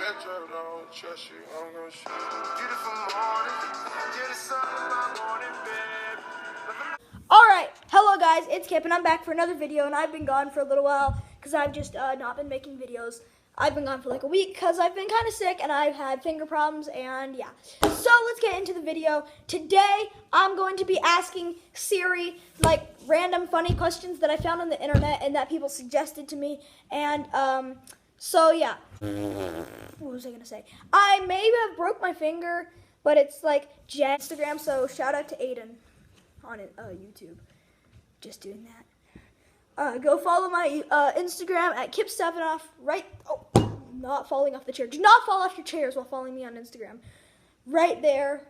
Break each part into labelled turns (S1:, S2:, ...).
S1: Alright, hello guys, it's Kip and I'm back for another video, and I've been gone for a little while because I've just not been making videos. I've been gone for like a week because I've been kind of sick and I've had finger problems, and yeah. So let's get into the video. Today I'm going to be asking Siri like random funny questions that I found on the internet and that people suggested to me, and so yeah. What was I gonna say? I maybe have broke my finger, but it's like Instagram, so shout out to Aiden on YouTube. Just doing that. Go follow my Instagram at Kip7off. Right. Oh, not falling off the chair. Do not fall off your chairs while following me on Instagram. Right there.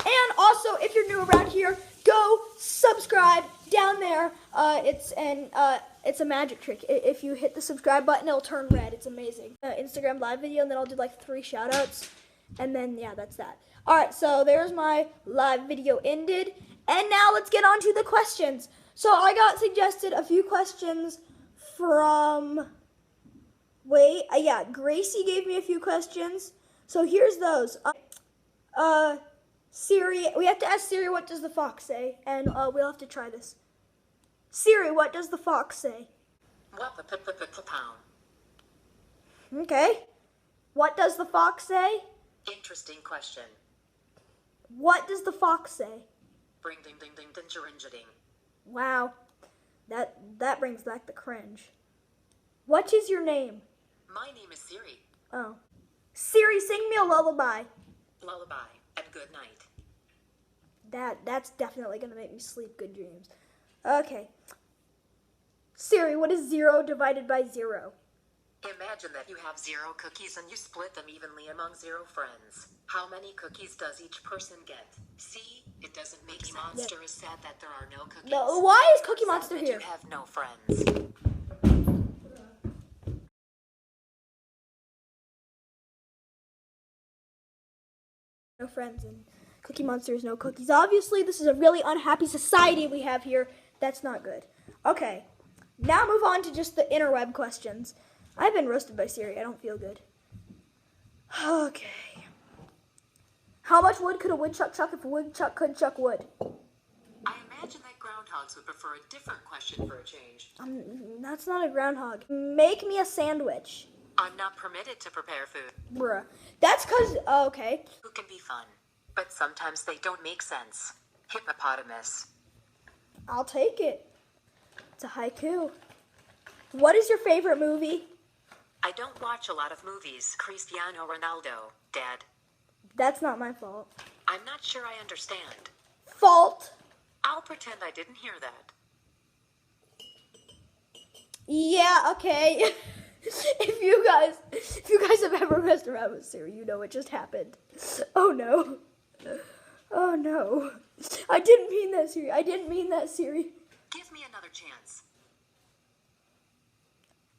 S1: And also, if you're new around here, go subscribe down there. It's a magic trick. If you hit the subscribe button, it'll turn red. It's amazing. Instagram live video, and then I'll do like 3 shout outs. And then, yeah, that's that. Alright, so there's my live video ended. And now let's get on to the questions. So I got suggested a few questions from... yeah, Gracie gave me a few questions. So here's those. Siri, we have to ask Siri, what does the fox say? And we'll have to try this. Siri, what does the fox say? Okay. What does the fox say?
S2: Interesting question.
S1: What does the fox say?
S2: Bring ding ding ding ding ding ding.
S1: Wow. That brings back the cringe. What is your name?
S2: My name is Siri.
S1: Oh. Siri, sing me a lullaby.
S2: Lullaby and good night.
S1: That's definitely gonna make me sleep. Good dreams. Okay. Siri, what is 0 divided by 0?
S2: Imagine that you have 0 cookies and you split them evenly among 0 friends. How many cookies does each person get? See, it doesn't make sense. Monster is sad that there are no cookies.
S1: No, why is Cookie Monster here?
S2: You have no friends.
S1: No friends, and Cookie Monster is no cookies. Obviously, this is a really unhappy society we have here. That's not good. Okay, now move on to just the interweb questions. I've been roasted by Siri. I don't feel good. Okay. How much wood could a woodchuck chuck if a woodchuck could chuck wood?
S2: I imagine that groundhogs would prefer a different question for a change.
S1: That's not a groundhog. Make me a sandwich.
S2: I'm not permitted to prepare food.
S1: Bruh. That's because, okay.
S2: Food can be fun, but sometimes they don't make sense. Hippopotamus.
S1: I'll take it. It's a haiku. What is your favorite movie?
S2: I don't watch a lot of movies. Cristiano Ronaldo, Dad.
S1: That's not my fault.
S2: I'm not sure I understand.
S1: Fault.
S2: I'll pretend I didn't hear that.
S1: Yeah, okay. If you guys have ever messed around with Siri, you know what just happened. Oh no. Oh no. I didn't mean that, Siri. I didn't mean that, Siri.
S2: Give me another chance.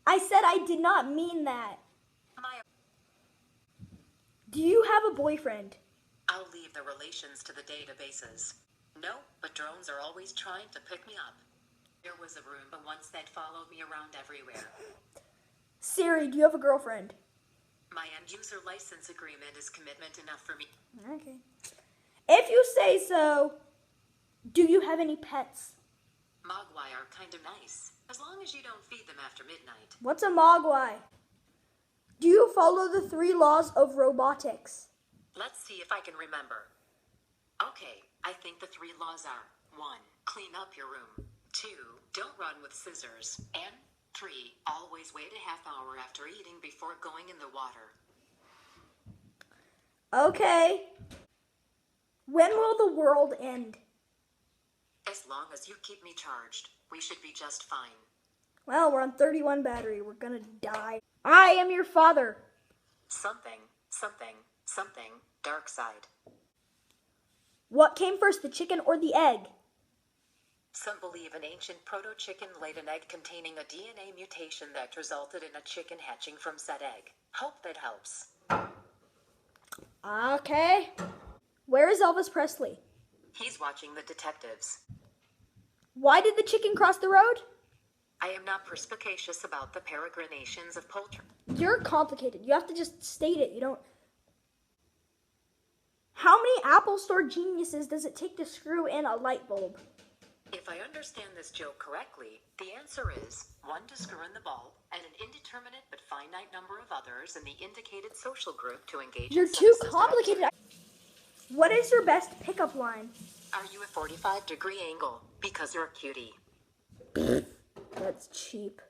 S1: I said I did not mean that. Do you have a boyfriend?
S2: I'll leave the relations to the databases. No, but drones are always trying to pick me up. There was a Roomba once that followed me around everywhere.
S1: Siri, do you have a girlfriend?
S2: My end-user license agreement is commitment enough for me.
S1: Okay. If you say so, do you have any pets?
S2: Mogwai are kind of nice, as long as you don't feed them after midnight.
S1: What's a mogwai? Do you follow the 3 laws of robotics?
S2: Let's see if I can remember. Okay, I think the 3 laws are 1. Clean up your room. 2. Don't run with scissors. And 3. Always wait a half hour after eating before going in the water.
S1: Okay. When will the world end?
S2: As long as you keep me charged, we should be just fine.
S1: Well, we're on 31 battery. We're gonna die. I am your father.
S2: Something, dark side.
S1: What came first, the chicken or the egg?
S2: Some believe an ancient proto-chicken laid an egg containing a DNA mutation that resulted in a chicken hatching from said egg. Hope that helps.
S1: Okay. Where is Elvis Presley?
S2: He's watching the detectives.
S1: Why did the chicken cross the road?
S2: I am not perspicacious about the peregrinations of poultry.
S1: You're complicated. You have to just state it. You don't. How many Apple Store geniuses does it take to screw in a light bulb?
S2: If I understand this joke correctly, the answer is 1 to screw in the bulb and an indeterminate but finite number of others in the indicated social group to engage
S1: You're
S2: in
S1: too
S2: sex
S1: complicated. What is your best pickup line?
S2: Are you a 45-degree angle? Because you're a cutie.
S1: That's cheap.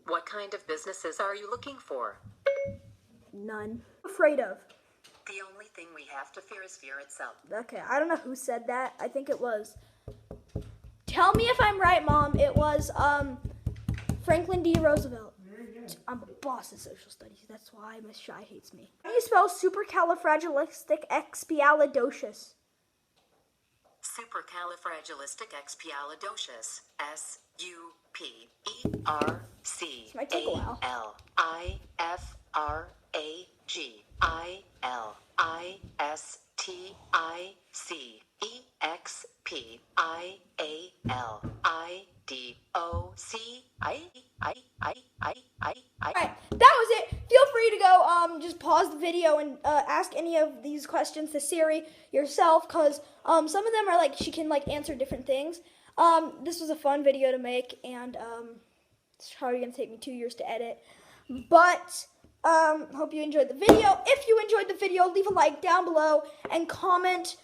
S2: What kind of businesses are you looking for?
S1: None. Afraid of.
S2: The only thing we have to fear is fear itself.
S1: Okay, I don't know who said that. I think it was. Tell me if I'm right, Mom. It was Franklin D. Roosevelt. I'm a boss in social studies. That's why Miss Shy hates me. How do you spell supercalifragilisticexpialidocious?
S2: Supercalifragilisticexpialidocious.
S1: Alright, that was it. Feel free to go just pause the video and ask any of these questions to Siri yourself, because some of them are like she can like answer different things. This was a fun video to make, and it's probably gonna take me 2 years to edit. But hope you enjoyed the video. If you enjoyed the video, leave a like down below and comment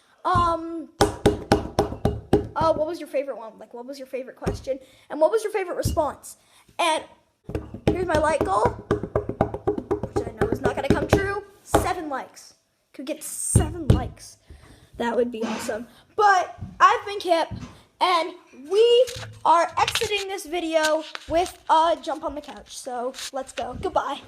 S1: what was your favorite one? Like, what was your favorite question? And what was your favorite response? And here's my like goal, which I know is not going to come true. 7 likes. Could get 7 likes. That would be awesome. But I've been Kip, and we are exiting this video with a jump on the couch. So let's go. Goodbye.